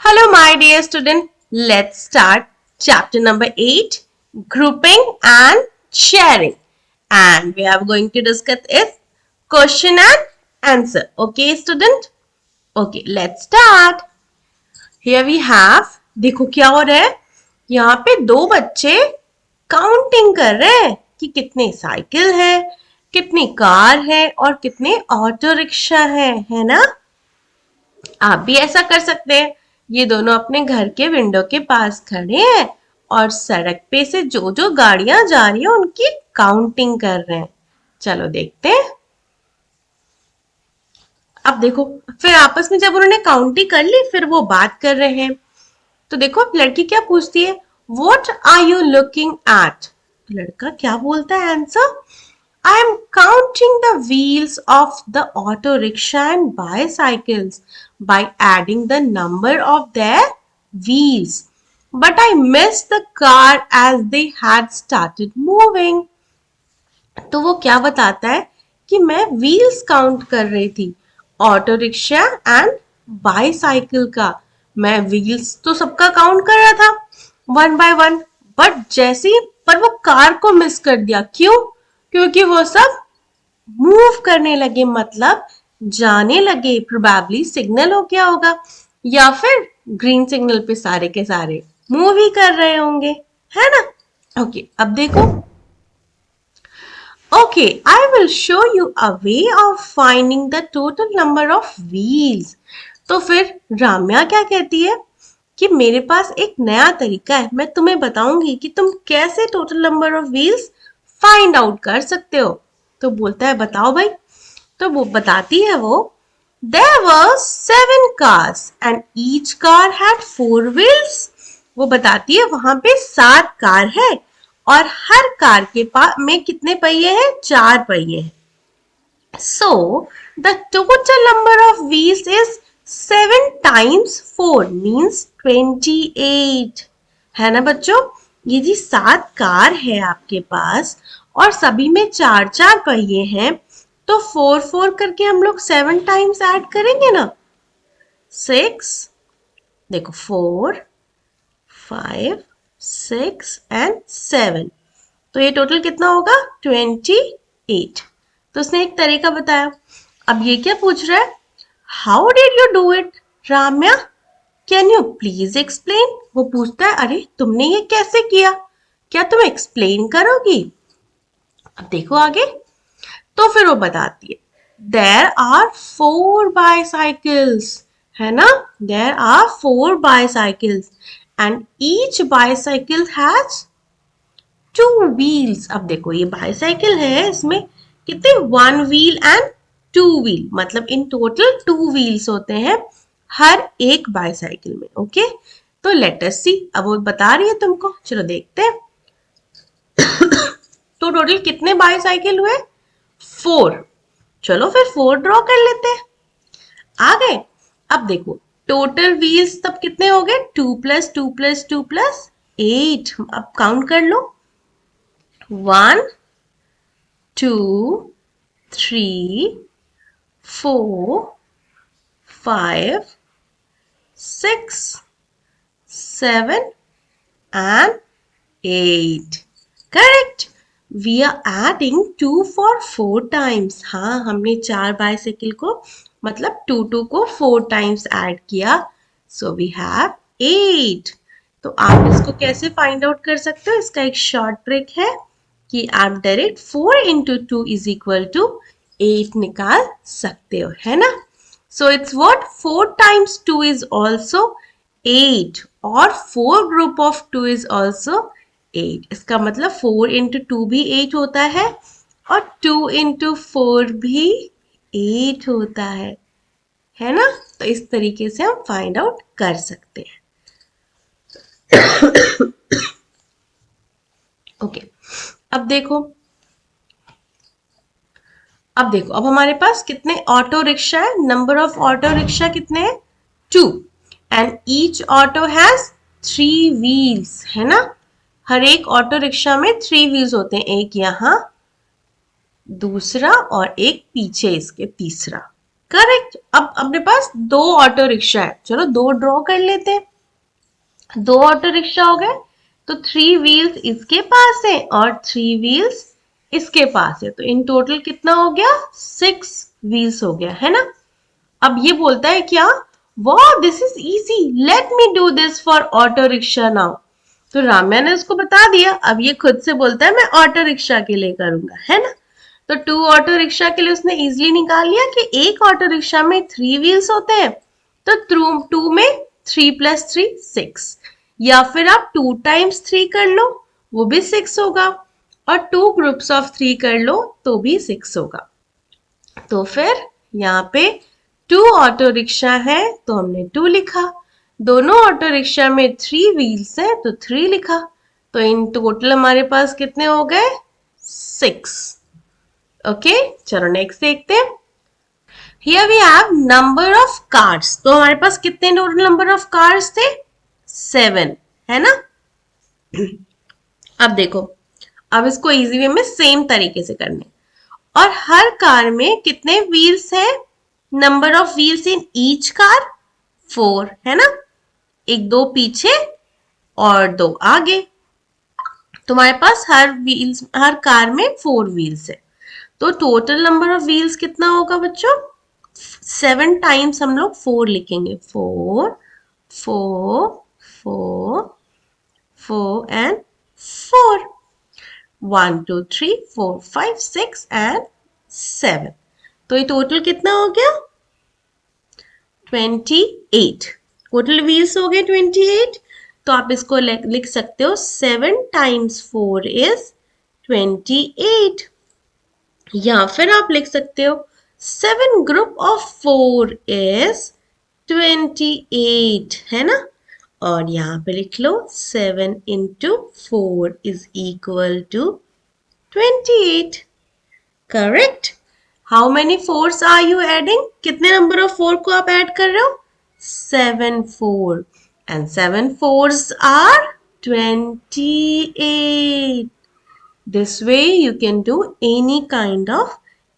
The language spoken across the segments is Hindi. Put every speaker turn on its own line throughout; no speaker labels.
Hello, my dear student. Let's start chapter number 8, grouping and sharing. And we are going to discuss is question and answer. Okay, student? Okay, let's start. Here we have, देखो क्या हो रहा है, यहाँ पे दो बच्चे काउंटिंग कर रहे हैं कि कितने साइकिल है, कितनी कार है और कितने ऑटो रिक्शा है ना? आप भी ऐसा कर सकते हैं। ये दोनों अपने घर के विंडो के पास खड़े हैं और सड़क पे से जो जो गाड़ियां जा रही है उनकी काउंटिंग कर रहे हैं। चलो देखते हैं। अब देखो, फिर आपस में जब उन्होंने काउंटिंग कर ली फिर वो बात कर रहे हैं। तो देखो लड़की क्या पूछती है, what are you looking at? तो लड़का क्या बोलता है answer, I am counting the wheels of the auto rickshaw and bicycles by adding the number of their wheels. But I missed the car as they had started moving. तो वो क्या बताता है कि मैं व्हील्स काउंट कर रही थी, ऑटो रिक्शा एंड बाईसाइकिल का। मैं व्हील्स तो सबका काउंट कर रहा था वन बाय वन, बट जैसे ही पर वो कार को मिस कर दिया। क्यों? क्योंकि वो सब मूव करने लगे, मतलब जाने लगे। प्रोबेबली सिग्नल हो गया होगा या फिर ग्रीन सिग्नल पे सारे के सारे मूव ही कर रहे होंगे, है ना? ओके, अब देखो। Okay, I will show you a way of finding the total number of wheels. तो फिर राम्या क्या कहती है कि मेरे पास एक नया तरीका है, मैं तुम्हें बताऊंगी कि तुम कैसे total number of wheels find out कर सकते हो। तो बोलता है बताओ भाई। तो वो बताती है, वो There were 7 cars and each car had 4 wheels. वो बताती है वहां पे 7 कार है और हर कार के पास में कितने पहिए हैं? 4 पहिए हैं। So the total number of wheels is 7 times 4 means 28. है ना बच्चों? ये जी 7 कार है आपके पास और सभी में 4 पहिए हैं, तो 4 करके हम लोग 7 टाइम्स ऐड करेंगे ना। 6, देखो 4, 5, 6 एंड 7, तो ये टोटल कितना होगा? 28। तो उसने एक तरीका बताया। अब ये क्या पूछ रहा है, how did you do it Ramya, can you please explain? वो पूछता है अरे तुमने ये कैसे किया, क्या तुम एक्सप्लेन करोगी? अब देखो आगे। तो फिर वो बताती है, देयर आर 4 बाईसाइकिल्स, है ना? There are 4 bicycles and each bicycle has 2 wheels. अब देखो ये बाईसाइकिल है, इसमें कितने 1 व्हील एंड 2 व्हील, मतलब इन टोटल 2 व्हील्स होते हैं हर एक बाईसाइकिल में। ओके, तो लेट अस सी। अब वो बता रही है तुमको, चलो देखते हैं। तो टोटल कितने बाईसाइकिल हुए? 4। चलो फिर 4 ड्रॉ कर लेते हैं। आ गए? अब देखो टोटल व्हील्स तब कितने हो गए? 2 + 2 + 2 + 8। अब काउंट कर लो, 1, 2, 3, 4, 5, 6, 7 and 8. Correct. We are adding 2 for 4 times. हाँ, हमने 4 बाइसाइकिल को मतलब 2 को 4 times ऐड किया, so we have 8. तो आप इसको कैसे फाइंड आउट कर सकते हो? इसका एक शॉर्ट ट्रिक है कि आप direct 4 into 2 is equal to 8 निकाल सकते हो, है ना? So it's what? 4 times 2 is also 8 और 4 group of 2 is also 8। इसका मतलब 4 into 2 भी 8 होता है और 2 into 4 भी 8 होता है ना? तो इस तरीके से हम फाइंड आउट कर सकते हैं। ओके, अब देखो, अब हमारे पास कितने ऑटो रिक्शा है? नंबर ऑफ ऑटो रिक्शा कितने हैं? 2 and each auto has 3 wheels, है ना? हर एक ऑटो रिक्शा में 3 व्हील्स होते हैं, एक यहाँ, दूसरा और एक पीछे इसके तीसरा। करेक्ट। अब अपने पास दो ऑटो रिक्शा है, चलो दो ड्रॉ कर लेते हैं। दो ऑटो रिक्शा हो गए, तो 3 व्हील्स इसके पास है और 3 व्हील्स इसके पास है, तो इन टोटल कितना हो गया, 6 व्हील्स हो गया, है ना। अब ये बोलता है क्या, वाह this is easy, let me do this for auto rickshaw now. तो राम्या ने उसको बता दिया, अब ये खुद से बोलता है मैं ऑटो रिक्शा के लिए करूंगा, है ना। तो 2 ऑटो रिक्शा के लिए उसने इजिली निकाल लिया कि एक ऑटो रिक्शा में 3 व्हील्स होते हैं, तो टू में 3 + 3 6, या फिर आप 2 × 3 कर लो, वो भी 6 होगा, और 2 ग्रुप्स ऑफ 3 कर लो तो भी 6 होगा। तो फिर यहाँ पे 2 ऑटो रिक्शा है तो हमने 2 लिखा, दोनों ऑटो रिक्शा में 3 व्हील्स है तो 3 लिखा, तो इन टोटल हमारे पास कितने हो गए, 6। ओके, चलो नेक्स्ट देखते हैं। Here we have number of cars, तो हमारे पास कितने टोटल नंबर ऑफ कार्स थे, 7, है ना। अब देखो, अब इसको इजी वे में सेम तरीके से करने, और हर कार में कितने व्हील्स हैं, number of wheels in each car 4, है ना, एक दो पीछे और 2 आगे। तुम्हारे पास हर कार में 4 व्हील्स है, तो टोटल नंबर ऑफ व्हील्स कितना होगा बच्चों, 7 टाइम्स हम लोग 4 लिखेंगे, 4 4 4 4 एंड 4, 1 2 3 4 5 6 एंड 7, तो ये टोटल कितना हो गया, 28। टोटल व्हील्स हो गए 28, तो आप इसको लिख सकते हो 7 × 4 इज 28, या फिर आप लिख सकते हो 7 ग्रुप ऑफ 4 इज 28, है ना। और यहाँ पे लिख लो 7 × 4 is equal to 28, correct. How many fours are you adding, कितने नंबर ऑफ 4 को आप ऐड कर रहे हो, 7 4, and 7 4s are 28। This way you can do any kind of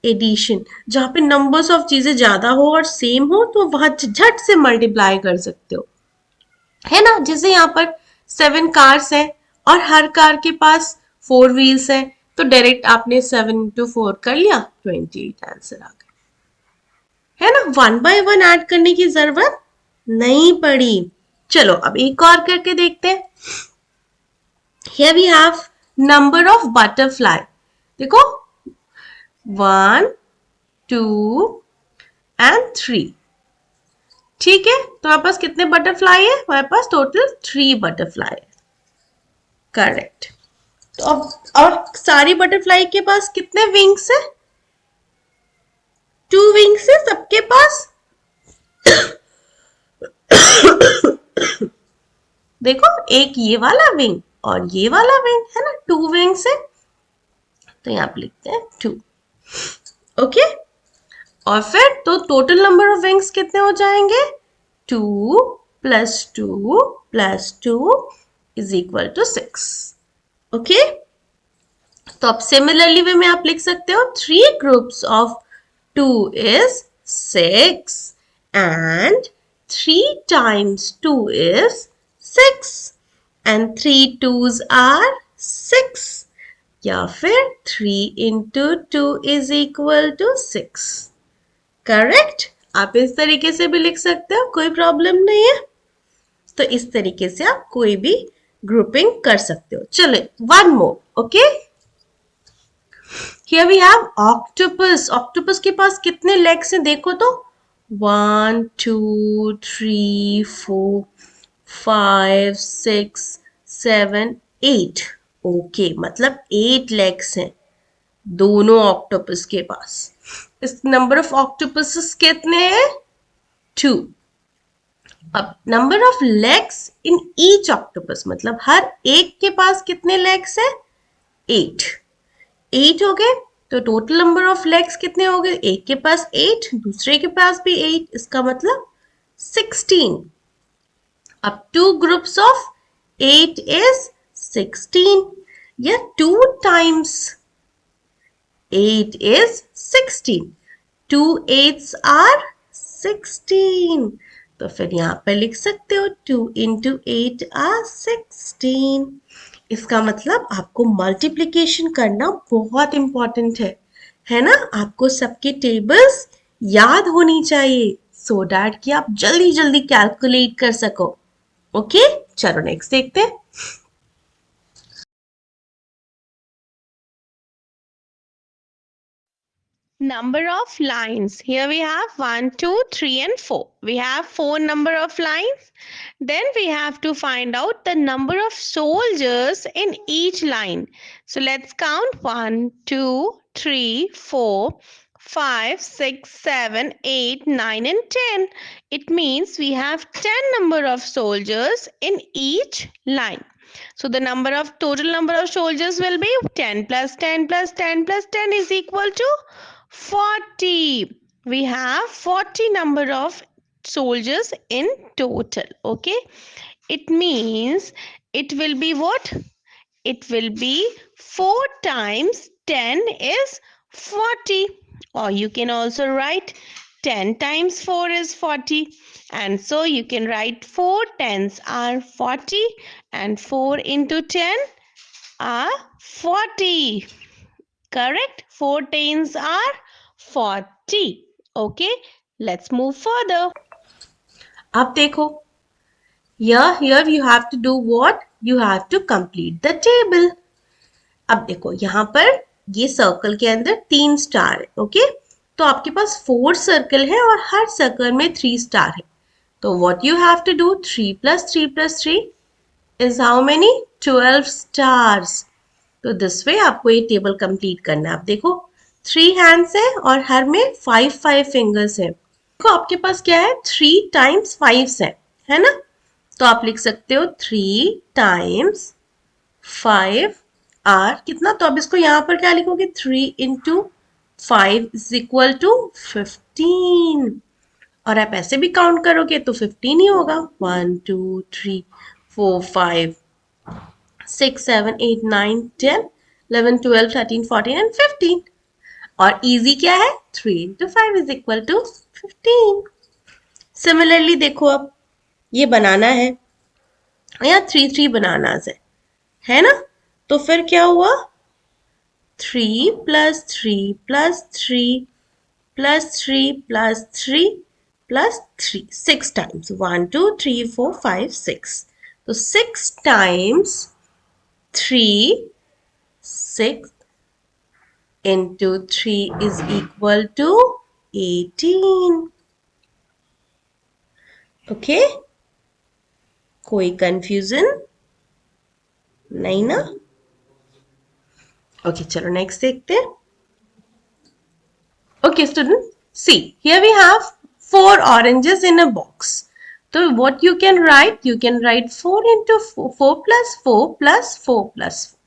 addition, जहां पे नंबर्स ऑफ चीजें ज्यादा हो और सेम हो तो वहां झट से मल्टीप्लाई कर सकते हो, है ना। जैसे यहाँ पर 7 कार्स हैं और हर कार के पास 4 व्हील्स हैं, तो डायरेक्ट आपने 7 × 4 कर लिया, 28 आंसर आ गया, है ना। 1 बाय 1 ऐड करने की जरूरत नहीं पड़ी। चलो अब एक और करके देखते हैं। Here we have number of butterfly, देखो 1 2 and 3, ठीक है। तो हमारे पास कितने बटरफ्लाई है, हमारे पास टोटल 3 बटरफ्लाई है, करेक्ट। तो अब और सारी बटरफ्लाई के पास कितने विंग्स है, 2 विंग्स है सबके पास। देखो एक ये वाला विंग और ये वाला विंग, है ना, 2 विंग्स है, तो यहाँ पे लिखते हैं 2, ओके। और फिर तो टोटल नंबर ऑफ विंग्स कितने हो जाएंगे, 2 + 2 + 2 इज इक्वल टू 6, ओके। तो अब सिमिलरली वे में आप लिख सकते हो 3 groups of 2 is 6 and 3 × 2 is 6 and 3 2s are 6, या फिर 3 × 2 इज इक्वल टू 6, करेक्ट। आप इस तरीके से भी लिख सकते हो, कोई प्रॉब्लम नहीं है। तो इस तरीके से आप कोई भी ग्रुपिंग कर सकते हो। चलो one more, okay. Here we have octopus, octopus के पास कितने लेग्स हैं देखो तो, 1 2 3 4 5 6 7 8, ओके, मतलब 8 लेग्स हैं दोनों ऑक्टोपस के पास। इस नंबर ऑफ ऑक्टोपस कितने हैं, 2। अब number of legs in each octopus, मतलब हर एक के पास कितने लेग्स है, 8। 8 हो गए, तो टोटल नंबर ऑफ लेग्स कितने हो गए, एक के पास 8, दूसरे के पास भी 8, इसका मतलब 16। अब 2 ग्रुप्स ऑफ 8 इज 16, या 2 × 8 is 16, 2 8s आर 16। तो फिर यहाँ पर लिख सकते हो 2 into 8 आर 16। इसका मतलब आपको मल्टीप्लिकेशन करना बहुत इंपॉर्टेंट है ना। आपको सबके टेबल्स याद होनी चाहिए सो दैट कि आप जल्दी जल्दी कैलकुलेट कर सको। ओके, चलो नेक्स्ट देखते हैं।
Number of lines. Here we have 1, 2, 3, and 4. We have 4 number of lines. Then we have to find out the number of soldiers in each line. So let's count 1, 2, 3, 4, 5, 6, 7, 8, 9, and 10. It means we have 10 number of soldiers in each line. So the total number of soldiers will be 10 plus 10 plus 10 plus 10 is equal to 40. We have 40 number of soldiers in total. Okay. It means it will be what? It will be 4 times 10 is 40. Or you can also write 10 times 4 is 40. And so you can write 4 tens are 40 and 4 into 10 are 40. Correct? 4 tens are 40. Okay, let's move further.
अब देखो, here you have to do what? You have to complete the table. अब देखो यहाँ पर ये सर्कल के अंदर 3 स्टार है। ओके, तो आपके पास 4 सर्कल है और हर सर्कल में 3 स्टार है। तो what you have to do? 3 plus 3 plus 3 is how many? 12 stars. तो दिस वे आपको ये टेबल कंप्लीट करना है। आप देखो 3 हैंड्स है और हर में 5 फिंगर्स है। देखो आपके पास क्या है? 3 टाइम्स 5 है ना। तो आप लिख सकते हो 3 टाइम्स 5 आर कितना। तो अब इसको यहाँ पर क्या लिखोगे? 3 इंटू 5 इज इक्वल टू 15। और आप ऐसे भी काउंट करोगे तो 15 ही होगा। 1 2 3 4 5 6 7 8 9 10 11 12 13 14 एंड 15। और इजी क्या है? 3 into 5 is equal to 15। Similarly देखो, अब ये बनाना है, यहाँ 3 बनाना है ना। तो फिर क्या हुआ? 3 plus 3 plus 3 plus 3 plus 3 plus 3 6 times 1 2 3 4 5 6। तो 6 times 3 6 into 3 is equal to 18। Okay, कोई कंफ्यूजन नहीं ना। ओके, चलो नेक्स्ट देखते हैं। Okay, student, see, here we have 4 oranges in a box. So what you can write? You can write 4 into 4, 4 plus 4 plus 4 plus 4.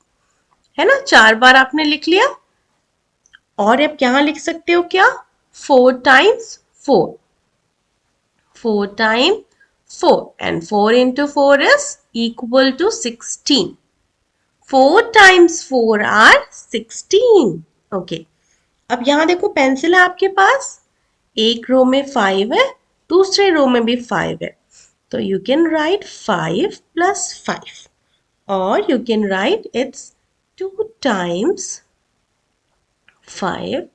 है ना, 4 बार आपने लिख लिया। और आप यहाँ लिख सकते हो क्या? 4 times 4. 4 times 4 and 4 into 4 is equal to 16. 4 times 4 are 16. Okay. अब यहाँ देखो पेंसिल है आपके पास। एक रो में 5 है, दूसरे रो में भी 5 है। तो यू कैन राइट 5 plus 5 और you can write it's 2 times 5.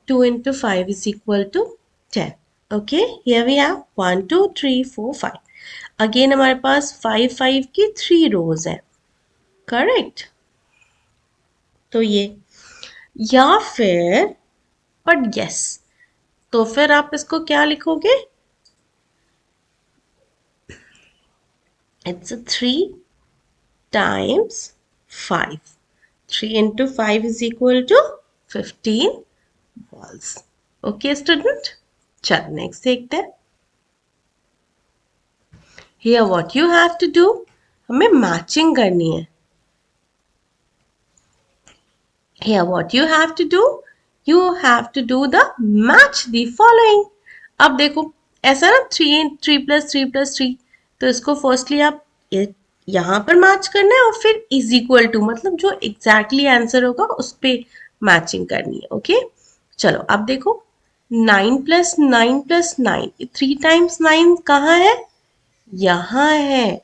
2 into 5 is equal to 10. Okay, here we have 1 2 3 4 5। Again हमारे पास 5 5 की 3 रोज है। करेक्ट। तो ये, या फिर, बट यस, तो फिर आप इसको क्या लिखोगे? It's 3 times 5। 3 into 5 is equal to 15 balls। Okay student, चलो नेक्स्ट देखते हैं। Here what you have to do, हमें मैचिंग करनी है। Here what you have to do? You have to do the match the following। अब देखो ऐसा ना 3 plus 3 plus 3, तो इसको फर्स्टली आप यहाँ पर मैच करना है और फिर इज इक्वल टू मतलब जो एग्जैक्टली आंसर होगा उस पर मैचिंग करनी है। ओके, चलो अब देखो 9 + 9 + 9, 3 × 9 कहाँ है? यहाँ है।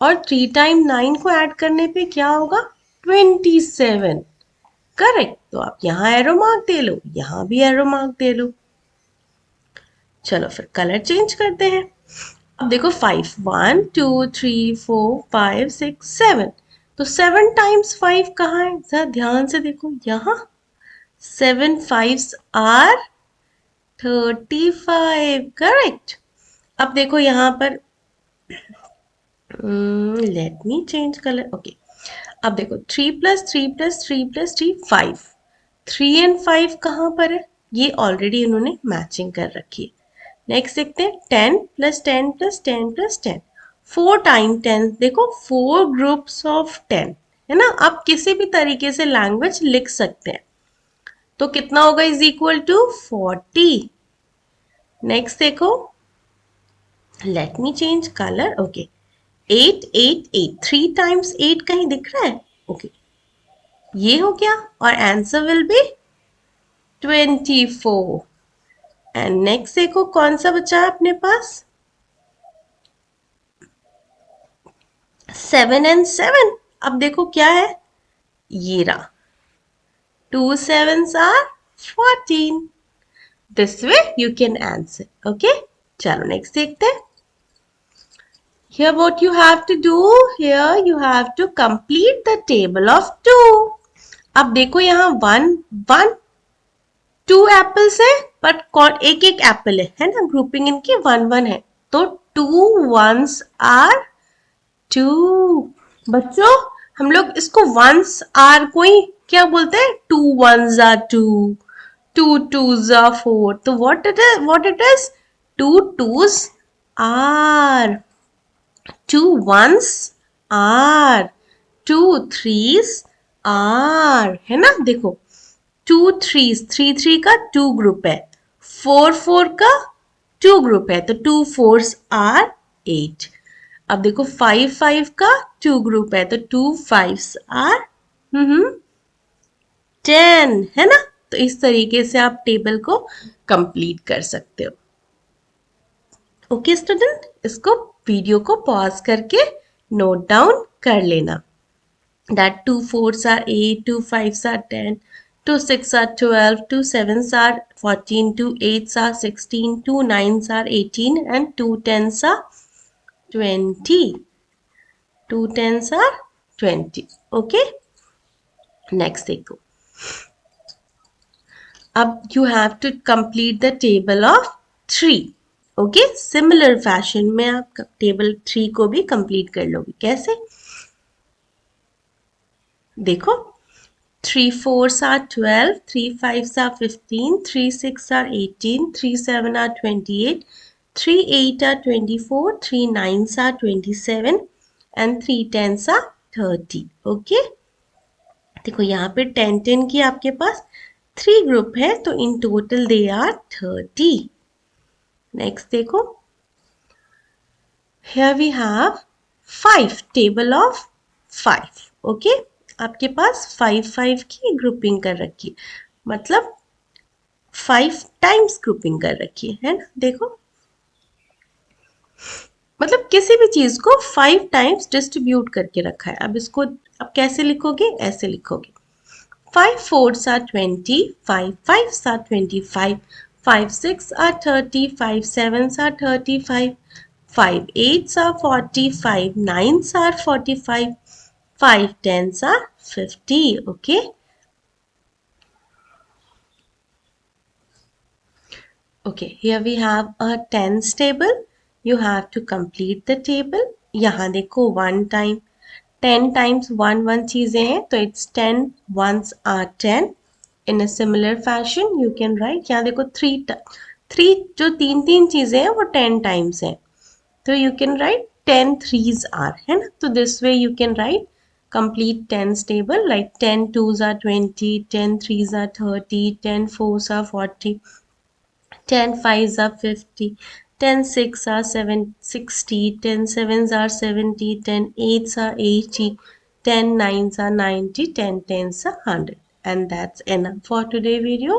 और 3 × 9 को ऐड करने पे क्या होगा? 27। करेक्ट। तो आप यहाँ एरो मार्क दे लो, यहाँ भी एरो मार्क दे लो। चलो फिर कलर चेंज करते हैं। अब देखो 5, 1 2 3 4 5 6 7। तो 7 × 5 कहाँ है? जरा ध्यान से देखो यहाँ। 7 5s आर 35। करेक्ट। अब देखो यहाँ पर late me change colour. Okay. अब देखो 3 + 3 + 3 + 3 5। 3 और 5 कहाँ पर है? ये ऑलरेडी इन्होंने मैचिंग कर रखी है। नेक्स्ट देखते हैं 10 + 10 + 10 + 10। 4 × 10। देखो 4 ग्रुप्स ऑफ 10 है ना। आप किसी भी तरीके से लैंग्वेज लिख सकते हैं। तो कितना होगा? Is equal to 40। नेक्स्ट देखो, let me change colour. Okay. 8 8 8। 3 × 8 कहीं दिख रहा है? ओके, ये हो गया। और answer will be 24। And next देखो कौन सा बचा है अपने पास? 7 और 7। अब देखो क्या है? ये रहा। 2 7s are 14। This way you can answer. Okay? चलो नेक्स्ट देखते हैं। Here what you have to do, here you have to complete the table of 2. अब देखो यहाँ 1 1 2 एप्पल्स है, बट कौन एक एक एप्पल है ना। ग्रुपिंग इनकी 1 1 है। तो 2 1s आर 2। बच्चों हम लोग इसको वंस आर को ही क्या बोलते हैं? 2 1s आर 2, 2 2s आर 4। तो what it is 2 2s are, 2 1s are, 2 3s are, है ना। देखो 2 3s, 3 3 का 2 ग्रुप है, 4 4 का 2 ग्रुप है, तो 2 4s आर 8। अब देखो 5 5 का 2 ग्रुप है, तो 2 5s आर 10, है ना। तो इस तरीके से आप टेबल को कंप्लीट कर सकते हो। ओके स्टूडेंट, इसको वीडियो को पॉज करके नोट डाउन कर लेना। That 2 4s are 8, 2 5s are 10, 2 6 are 12, 2 7s are 14, 2 8s are 16, 2 9s are 18, and 2 10s are 20. 2 10s are 20. Okay? Next देखो। अब you have to complete the table of 3. Okay, similar fashion में आप टेबल 3 को भी कंप्लीट कर लोगे। कैसे? देखो 3 4s are 12, 3 5s are 15, 3 6 are 18, 3 7 are 28, 3 8 are 24, 3 9s are 27, and 3 10s are 30. Okay, देखो यहाँ पे 10 10 की आपके पास 3 ग्रुप है, तो in total they are 30. Next देखो, here we have 5, table of 5. ओके, आपके पास 5 5 की ग्रुपिंग कर रखी, मतलब 5 टाइम्स ग्रुपिंग कर रखी है ना। देखो मतलब किसी भी चीज को 5 टाइम्स डिस्ट्रीब्यूट करके रखा है। अब इसको अब कैसे लिखोगे? ऐसे लिखोगे 5 4s are 20, 5 5s are 25, 5 6 are 30, 5 7s are 35, 5 8s are 40, 5 9s are 45, 5 10s are 50. Okay. Okay, here we have a tens table. You have to complete the table. यहाँ देखो 1 time 10 times 1 1 चीज़ें हैं, तो it's 10 ones are 10. In a similar fashion you can write, यहाँ देखो 3 जो 3 3 चीज़ें हैं वो 10 times हैं, तो you can write 10 threes are, है ना। तो this way you can write complete tens table, like 10 twos are 20, 10 threes are 30, 10 fours are 40, 10 fives are 50, 10 6 are 60, 10 sevens are 70, 10 eights are 80, 10 nines are 90, 10 tens are 100. And that's enough for today video.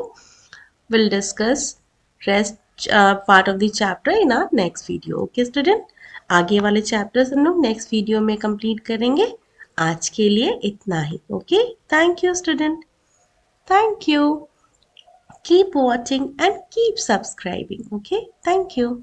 We'll discuss rest part of the chapter in our next video. Okay student, आगे वाले chapters हम लोग next video में complete करेंगे. आज के लिए इतना ही. Okay, thank you student. Thank you. Keep watching and keep subscribing. Okay, thank you.